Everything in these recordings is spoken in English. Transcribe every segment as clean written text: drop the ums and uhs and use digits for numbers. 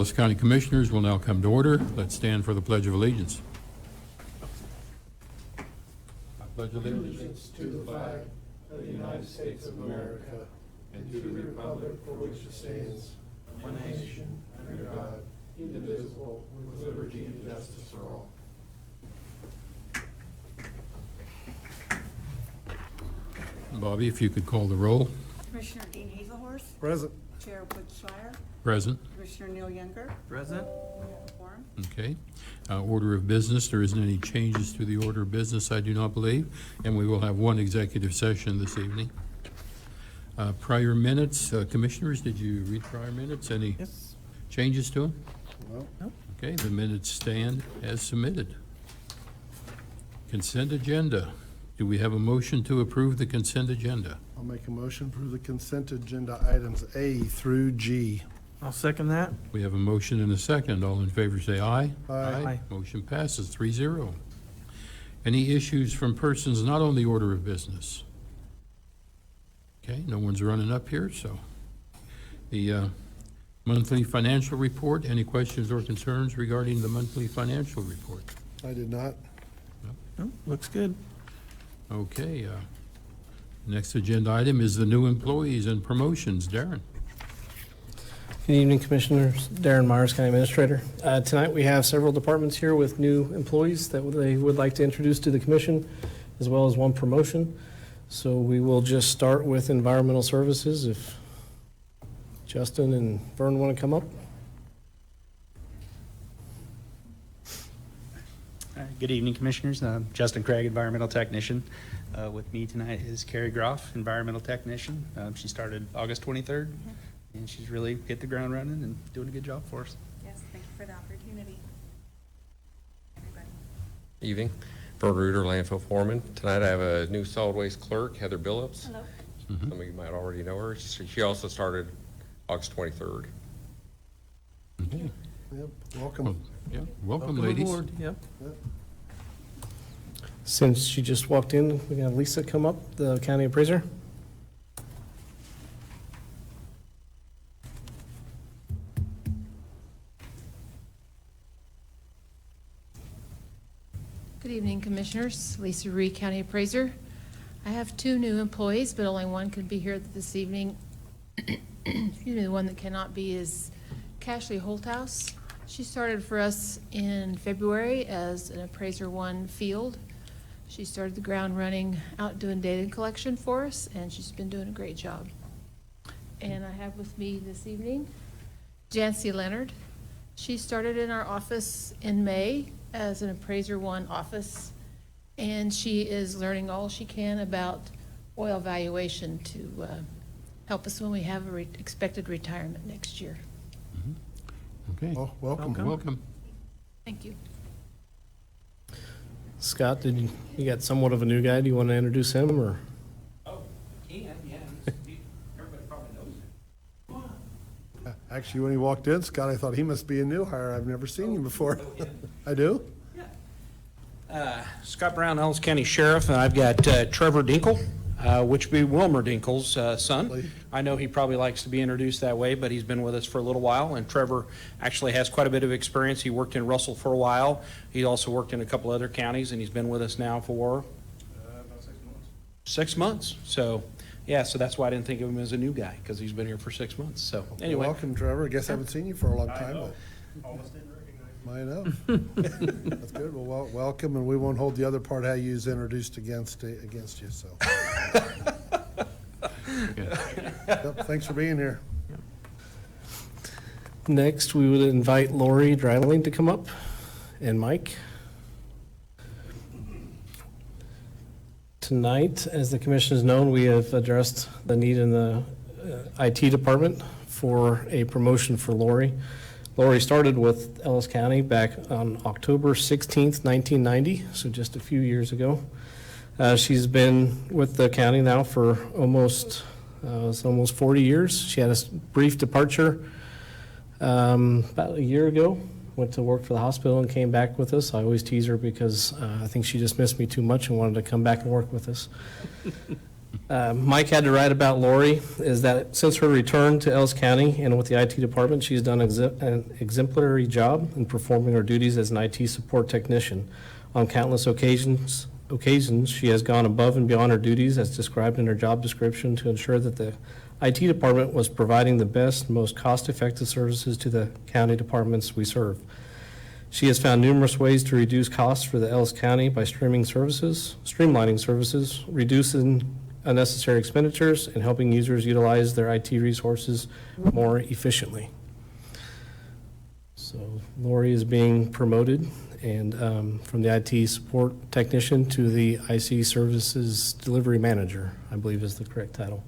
Ellis County Commissioners will now come to order. Let's stand for the Pledge of Allegiance. I pledge allegiance To the flag of the United States of America and to the republic for which it stands, one nation, under God, indivisible, with liberty and justice for all. Bobby, if you could call the roll. Commissioner Dean Hazelhorst. Present. Chair Wood Schreier. Present. Commissioner Neil Younger. Present. Quorum. Okay. Order of business, there isn't any changes to the order of business, I do not believe, and we will have one executive session this evening. Prior minutes, commissioners, did you read prior minutes? Any Yes. changes to them? No. Okay, the minutes stand as submitted. Consent agenda. Do we have a motion to approve the consent agenda? I'll make a motion for the consent agenda items A through G. I'll second that. We have a motion and a second. All in favor say aye. Aye. Motion passes 3-0. Any issues from persons not on the order of business? Okay, no one's running up here, so. The monthly financial report, any questions or concerns regarding the monthly financial report? I did not. No, looks good. Okay, next agenda item is the new employees and promotions. Darren? Good evening, Commissioners. Darren Myers, County Administrator. Tonight, we have several departments here with new employees that they would like to introduce to the Commission, as well as one promotion. So we will just start with Environmental Services, if Justin and Vern want to come up. Good evening, Commissioners. Justin Craig, Environmental Technician. With me tonight is Carrie Groff, Environmental Technician. She started August 23rd, and she's really hit the ground running and doing a good job for us. Yes, thank you for the opportunity. Everybody. Evening. Vern Reuter, landfill foreman. Tonight I have a new solid waste clerk, Heather Billups. Hello. Some of you might already know her. She also started August 23rd. Okay. Yep, welcome. Yeah, welcome, ladies. aboard. Yep. Since she just walked in, we got Lisa come up, the County Appraiser. Good evening, Commissioners. Lisa Reed, County Appraiser. I have two new employees, but only one could be here this evening. Excuse me, the one that cannot be is Cashley Holthouse. She started for us in February as an Appraiser 1 field. She started the ground running out doing data collection for us, and she's been doing a great job. And I have with me this evening Jancy Leonard. She started in our office in May as an Appraiser 1 office, and she is learning all she can about oil valuation to help us when we have a expected retirement next year. Okay. Oh, welcome. Welcome. Thank you. Scott, you got somewhat of a new guy? Do you want to introduce him, or? Oh, yeah. Everybody probably knows him. Actually, when he walked in, Scott, I thought he must be a new hire. I've never seen him before. I do? Scott Brown, Ellis County Sheriff, and I've got Trevor Dinkle, which would be Wilmer Dinkle's son. I know he probably likes to be introduced that way, but he's been with us for a little while, and Trevor actually has quite a bit of experience. He worked in Russell for a while. He also worked in a couple other counties, and he's been with us now for about 6 months. 6 months. So, yeah, so that's why I didn't think of him as a new guy, because he's been here for 6 months. So, anyway. Welcome, Trevor. I guess I haven't seen you for a long time, but. Almost didn't recognize I know. That's good. Well, welcome, and we won't hold the other part how you was introduced against you, so. Yep, thanks for being here. Next, we would invite Lori Dreiling to come up, and Mike. Tonight, as the commission has known, we have addressed the need in the IT department for a promotion for Lori. Lori started with Ellis County back on October 16th, 1990, so just a few years ago. She's been with the county now for almost 40 years. She had a brief departure about a year ago, went to work for the hospital and came back with us. I always tease her because I think she just missed me too much and wanted to come back and work with us. Mike had to write about Lori is that since her return to Ellis County and with the IT department, she's done an exemplary job in performing her duties as an IT support technician. On countless occasions, she has gone above and beyond her duties as described in her job description to ensure that the IT department was providing the best, most cost-effective services to the county departments we serve. She has found numerous ways to reduce costs for the Ellis County by streamlining services, reducing unnecessary expenditures, and helping users utilize their IT resources more efficiently. So Lori is being promoted and from the IT support technician to the IC services delivery manager, I believe is the correct title.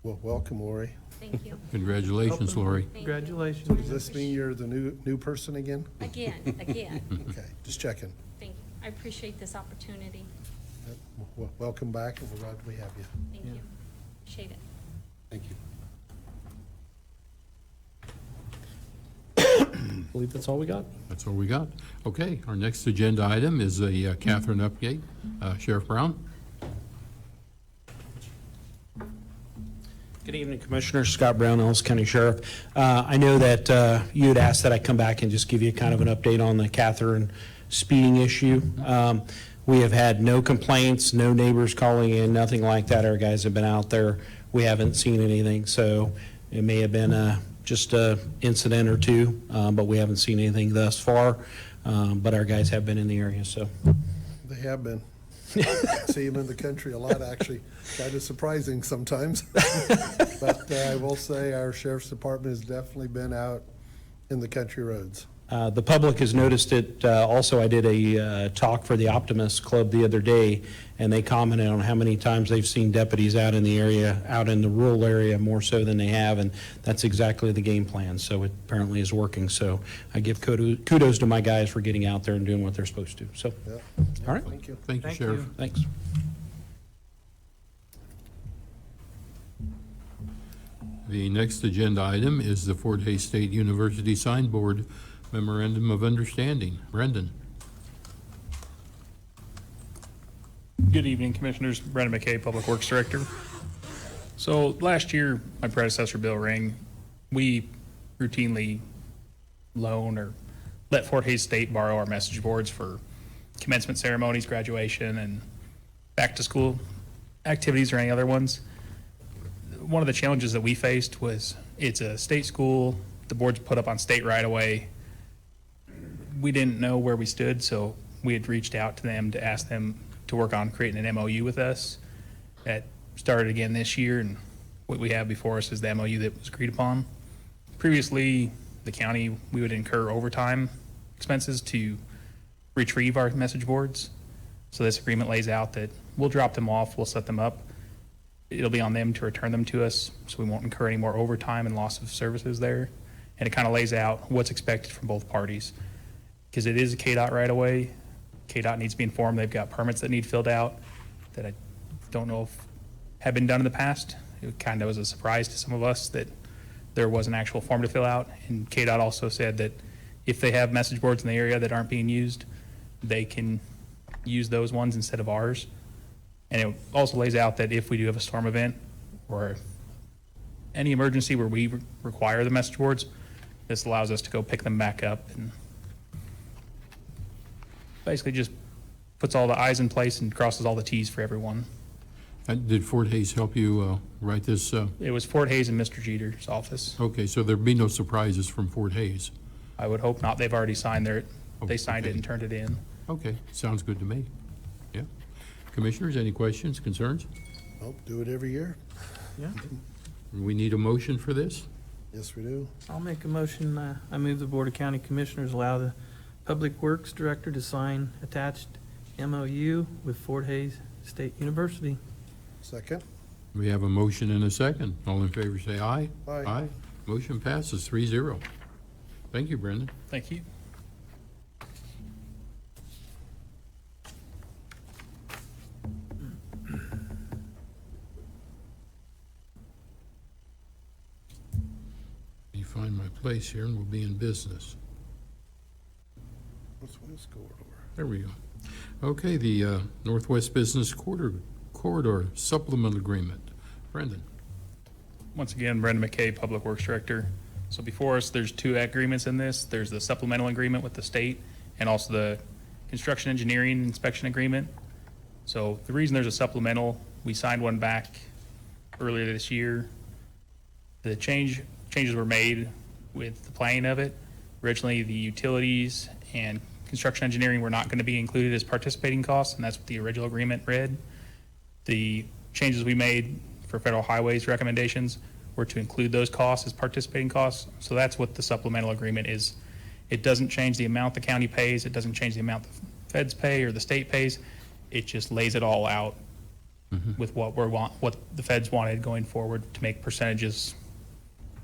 Well, welcome, Lori. Thank you. Congratulations, Lori. Congratulations. Does this mean you're the new person again? Again. Okay, just checking. Thank you. I appreciate this opportunity. Welcome back, and we're glad we have you. Thank you. Appreciate it. Thank you. I believe that's all we got. That's all we got. Okay, our next agenda item is a Catherine update. Sheriff Brown? Good evening, Commissioner. Scott Brown, Ellis County Sheriff. I know that you had asked that I come back and just give you kind of an update on the Catherine speeding issue. We have had no complaints, no neighbors calling in, nothing like that. Our guys have been out there. We haven't seen anything, so it may have been just an incident or two, but we haven't seen anything thus far. But our guys have been in the area, so. They have been. See them in the country a lot, actually. Kind of surprising sometimes. But I will say our sheriff's department has definitely been out in the country roads. The public has noticed it. Also, I did a talk for the Optimist Club the other day, and they commented on how many times they've seen deputies out in the area, out in the rural area more so than they have, and that's exactly the game plan. So it apparently is working. So I give kudos to my guys for getting out there and doing what they're supposed to. So, Yeah. all right. Thank you. Thank you, Sheriff. Thanks. The next agenda item is the Fort Hays State University Signboard Memorandum of Understanding. Brendan? Good evening, Commissioners. Brendan McKay, Public Works Director. So last year, my predecessor, Bill Ring, we routinely loan or let Fort Hays State borrow our message boards for commencement ceremonies, graduation, and back-to-school activities or any other ones. One of the challenges that we faced was it's a state school, the board's put up on state right-of-way. We didn't know where we stood, so we had reached out to them to ask them to work on creating an MOU with us. That started again this year, and what we have before us is the MOU that was agreed upon. Previously, the county, we would incur overtime expenses to retrieve our message boards. So this agreement lays out that we'll drop them off, we'll set them up. It'll be on them to return them to us, so we won't incur any more overtime and loss of services there. And it kind of lays out what's expected from both parties. Because it is a KDOT right away. KDOT needs to be informed. They've got permits that need filled out that I don't know if have been done in the past. It kind of was a surprise to some of us that there was an actual form to fill out. And KDOT also said that if they have message boards in the area that aren't being used, they can use those ones instead of ours. And it also lays out that if we do have a storm event or any emergency where we require the message boards, this allows us to go pick them back up and basically just puts all the I's in place and crosses all the T's for everyone. Did Fort Hays help you write this? It was Fort Hays and Mr. Jeter's office. Okay, so there'd be no surprises from Fort Hays. I would hope not. They've already signed they signed okay. it and turned it in. Okay, sounds good to me. Yeah. Commissioners, any questions, concerns? Oh, do it every year. Yeah. We need a motion for this? Yes, we do. I'll make a motion. I move the Board of County Commissioners allow the Public Works Director to sign attached MOU with Fort Hays State University. Second. We have a motion and a second. All in favor say aye. Aye. Aye. Motion passes 3-0. Thank you, Brendan. Thank you. Let me find my place here and we'll be in business. What's this go over? There we go. Okay, the Northwest Business Corridor Supplemental Agreement. Brendan? Once again, Brendan McKay, Public Works Director. So before us, there's two agreements in this. There's the supplemental agreement with the state and also the construction engineering inspection agreement. So the reason there's a supplemental, we signed one back earlier this year. The changes were made with the planning of it. Originally, the utilities and construction engineering were not going to be included as participating costs, and that's what the original agreement read. The changes we made for federal highways recommendations were to include those costs as participating costs. So that's what the supplemental agreement is. It doesn't change the amount the county pays. It doesn't change the amount the feds pay or the state pays. It just lays it all out with what the feds wanted going forward to make percentages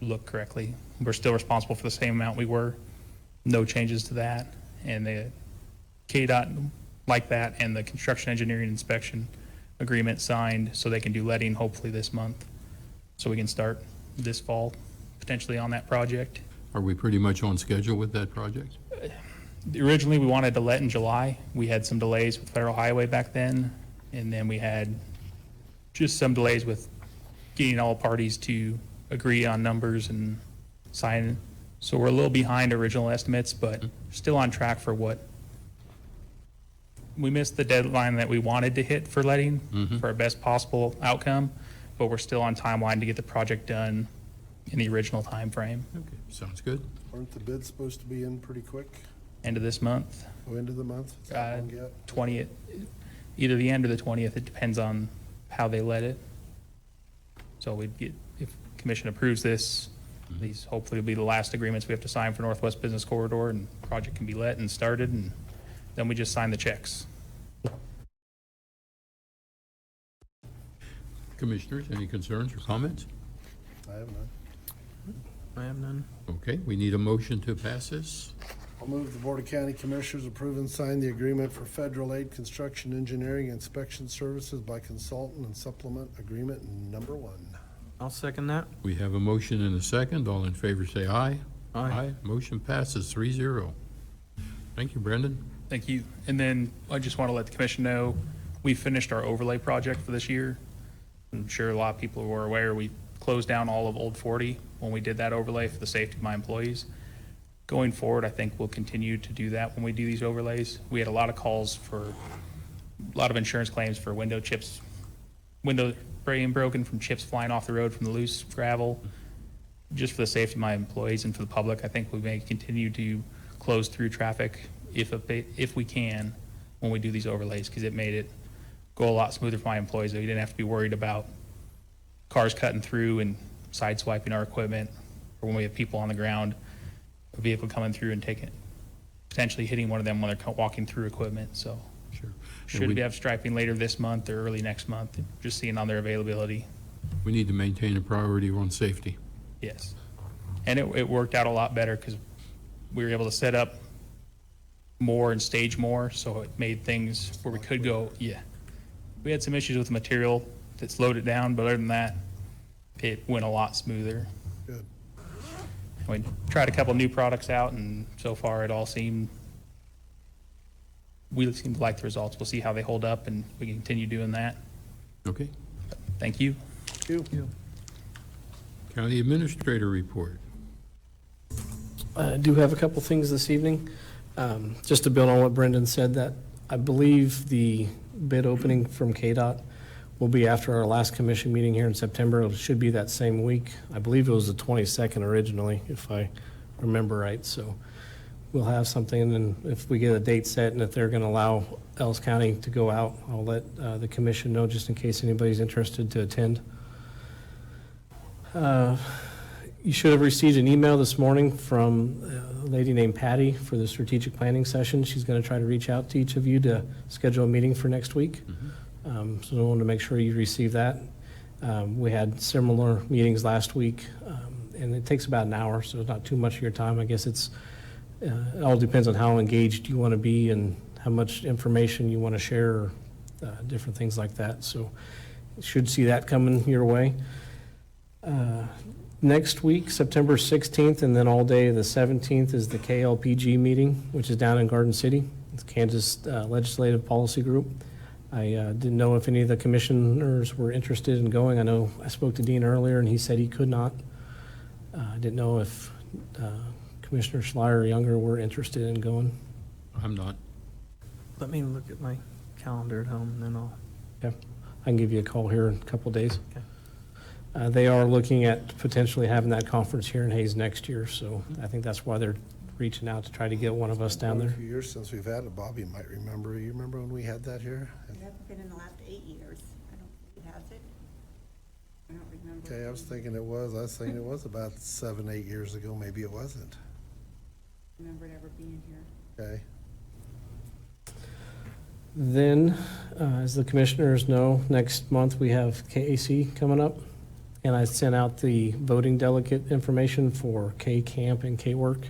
look correctly. We're still responsible for the same amount we were. No changes to that. And the KDOT like that, and the construction engineering inspection agreement signed so they can do letting hopefully this month. So we can start this fall potentially on that project. Are we pretty much on schedule with that project? Originally, we wanted to let in July. We had some delays with Federal Highway back then, and then we had just some delays with getting all parties to agree on numbers and sign. So we're a little behind original estimates, but still on track for what we missed the deadline that we wanted to hit for letting for our best possible outcome, but we're still on timeline to get the project done in the original time frame. Okay, sounds good. Aren't the bids supposed to be in pretty quick? End of this month, Go into the month? Is that long yet? 20th, either the end or the 20th. It depends on how they let it. So we'd get, if commission approves this, these hopefully will be the last agreements we have to sign for Northwest Business Corridor, and the project can be let and started, and then we just sign the checks. Commissioners, any concerns or comments? I have none. I have none. Okay, we need a motion to pass this. I'll move the Board of County Commissioners approve and sign the agreement for federal aid construction engineering inspection services by consultant and supplement agreement number 1. I'll second that. We have a motion and a second. All in favor say aye. Aye. Motion passes 3-0. Thank you, Brendan. Thank you. And then I just want to let the commission know, we finished our overlay project for this year. I'm sure a lot of people were aware, we closed down all of Old 40 when we did that overlay for the safety of my employees. Going forward, I think we'll continue to do that when we do these overlays. We had a lot of calls for, a lot of insurance claims for window chips, window being broken from chips flying off the road from the loose gravel. Just for the safety of my employees and for the public, I think we may continue to close through traffic if we can when we do these overlays, because it made it go a lot smoother for my employees. We didn't have to be worried about cars cutting through and sideswiping our equipment, or when we have people on the ground, a vehicle coming through and potentially hitting one of them when they're walking through equipment. So Sure. should we have striping later this month or early next month, just seeing on their availability. We need to maintain a priority on safety. Yes. And it worked out a lot better because we were able to set up more and stage more, so it made things where we could go, We had some issues with the material that slowed it down, but other than that, it went a lot smoother. Good. We tried a couple new products out, and so far it all we seem to like the results. We'll see how they hold up, and we can continue doing that. Okay. Thank you. Thank you. County Administrator report. I do have a couple things this evening. Just to build on what Brendan said, that I believe the bid opening from KDOT will be after our last commission meeting here in September. It should be that same week. I believe it was the 22nd originally, if I remember right. So we'll have something, and if we get a date set and if they're going to allow Ellis County to go out, I'll let the commission know just in case anybody's interested to attend. You should have received an email this morning from a lady named Patty for the strategic planning session. She's going to try to reach out to each of you to schedule a meeting for next week. So I wanted to make sure you receive that. We had similar meetings last week, and it takes about an hour, so it's not too much of your time. I guess it all depends on how engaged you want to be and how much information you want to share, or different things like that. So you should see that coming your way. Next week, September 16th, and then all day the 17th is the KLPG meeting, which is down in Garden City. It's Kansas Legislative Policy Group. I didn't know if any of the commissioners were interested in going. I know I spoke to Dean earlier, and he said he could not. I didn't know if Commissioner Schleier or Younger were interested in going. I'm not. Let me look at my calendar at home, and then I'll, Okay. I can give you a call here in a couple of days. Okay. They are looking at potentially having that conference here in Hayes next year, so I think that's why they're reaching out to try to get one of us down Been there. A few years since we've had it. Bobby might remember. You remember when we had that here? It hasn't been in the last 8 years. I don't think it has it. I don't remember. Okay, I was thinking it was. I was thinking it was about 7, 8 years ago. Maybe it wasn't. Remember it ever being here. Okay. Then, as the commissioners know, next month we have KAC coming up, and I sent out the voting delegate information for K-Camp and K-Work.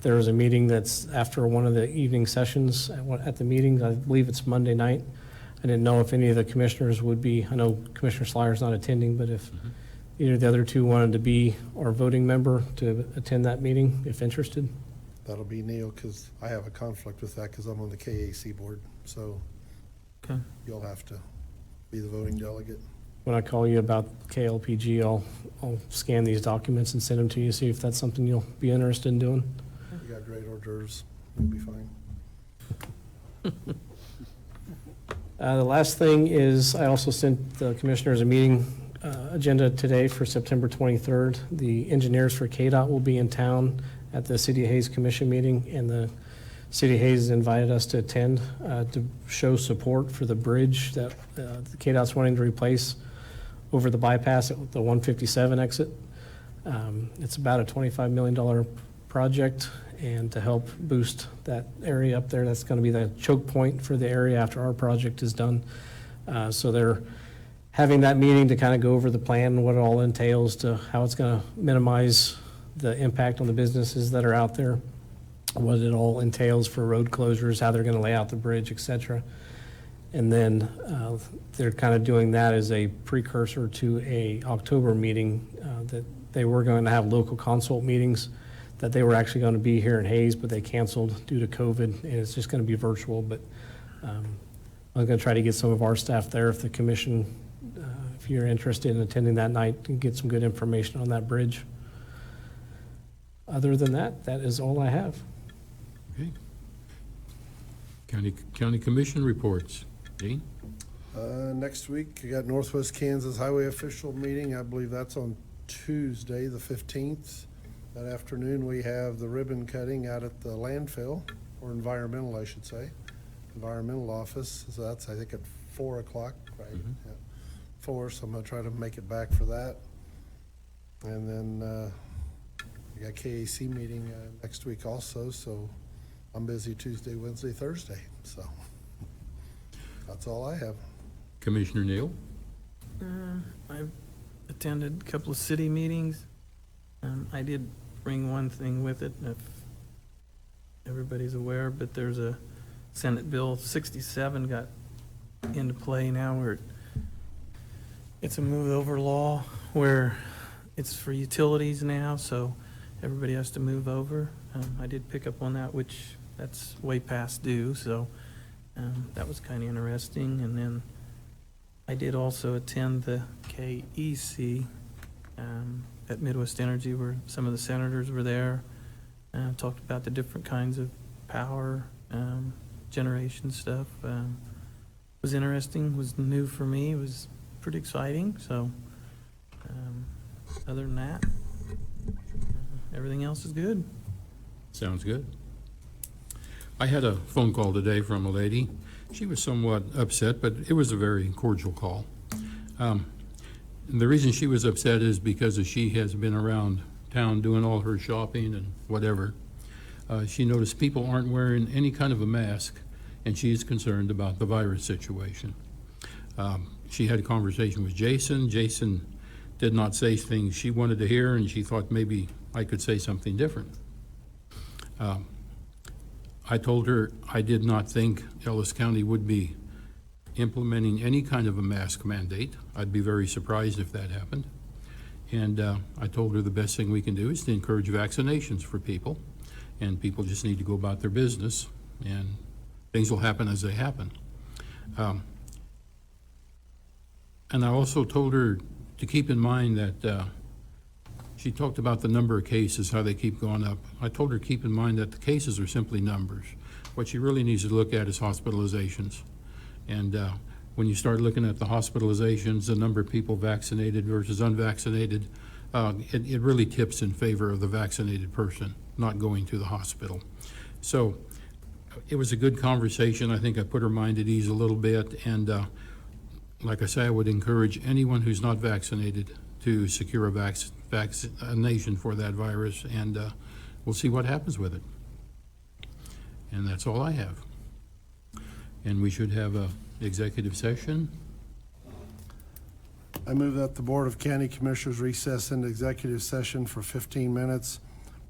There's a meeting that's after one of the evening sessions at the meeting. I believe it's Monday night. I didn't know if any of the commissioners would be, I know Commissioner Schleier's not attending, but if either of the other two wanted to be our voting member to attend that meeting, if interested. That'll be Neil, because I have a conflict with that because I'm on the KAC board. So okay. you'll have to be the voting delegate. When I call you about KLPG, I'll scan these documents and send them to you, see if that's something you'll be interested in doing. You got great hors d'oeuvres. You'll be fine. The last thing is, I also sent the commissioners a meeting agenda today for September 23rd. The engineers for KDOT will be in town at the City of Hayes Commission meeting, and the City of Hayes invited us to attend to show support for the bridge that the KDOT's wanting to replace over the bypass at the 157 exit. It's about a $25 million project, and to help boost that area up there, that's going to be the choke point for the area after our project is done. So they're having that meeting to kind of go over the plan and what it all entails, to how it's going to minimize the impact on the businesses that are out there, what it all entails for road closures, how they're going to lay out the bridge, et cetera. And then they're kind of doing that as a precursor to a October meeting that they were going to have local consult meetings, that they were actually going to be here in Hayes, but they canceled due to COVID, and it's just going to be virtual. But I'm going to try to get some of our staff there if the commission, if you're interested in attending that night, and get some good information on that bridge. Other than that, that is all I have. Okay. County Commission reports. Dean? Next week, you got Northwest Kansas Highway Official Meeting. I believe that's on Tuesday, the 15th. That afternoon, we have the ribbon cutting out at the landfill, or environmental, I should say, environmental office. So that's, I think, at 4 o'clock, right? Mhm. Yeah. 4, so I'm gonna try to make it back for that. And then we got KAC meeting next week also, so I'm busy Tuesday, Wednesday, Thursday. So that's all I have. Commissioner Neal? I've attended a couple of city meetings. I did bring one thing with it, if everybody's aware, but there's a Senate Bill 67 got into play now, where it's a move over law where it's for utilities now, so everybody has to move over. I did pick up on that, which that's way past due, so that was kind of interesting. And then I did also attend the KEC at Midwest Energy, where some of the senators were there, talked about the different kinds of power generation stuff. Was interesting, was new for me, was pretty exciting. So other than that, everything else is good. Sounds good. I had a phone call today from a lady. She was somewhat upset, but it was a very cordial call. And the reason she was upset is because she has been around town doing all her shopping and whatever. She noticed people aren't wearing any kind of a mask, and she is concerned about the virus situation. She had a conversation with Jason. Jason did not say things she wanted to hear, and she thought maybe I could say something different. I told her I did not think Ellis County would be implementing any kind of a mask mandate. I'd be very surprised if that happened. And I told her the best thing we can do is to encourage vaccinations for people, and people just need to go about their business, and things will happen as they happen. And I also told her to keep in mind that she talked about the number of cases, how they keep going up. I told her to keep in mind that the cases are simply numbers. What she really needs to look at is hospitalizations. And when you start looking at the hospitalizations, the number of people vaccinated versus unvaccinated, it really tips in favor of the vaccinated person not going to the hospital. So it was a good conversation. I think I put her mind at ease a little bit. And like I say, I would encourage anyone who's not vaccinated to secure a vaccination for that virus, and we'll see what happens with it. And that's all I have. And we should have a executive session. I move that the Board of County Commissioners recess into executive session for 15 minutes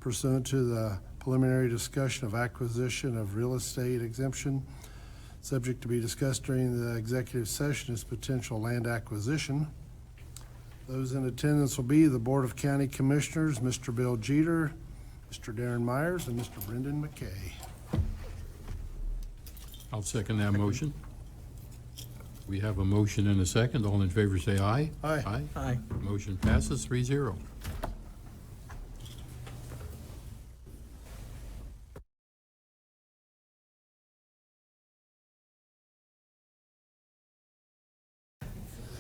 pursuant to the preliminary discussion of acquisition of real estate exemption. Subject to be discussed during the executive session is potential land acquisition. Those in attendance will be the Board of County Commissioners, Mr. Bill Jeter, Mr. Darren Myers, and Mr. Brendan McKay. I'll second that motion. We have a motion and a second. All in favor say aye. Aye. Aye. Aye. Motion passes 3-0.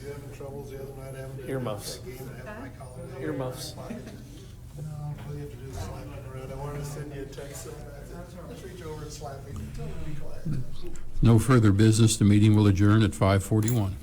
You having troubles the other night having Earmuffs. Earmuffs. No, all you have to do is slap it around. I wanted to send you a text. So just reach over and slap me. Tell me to be quiet. No further business. The meeting will adjourn at 5:41.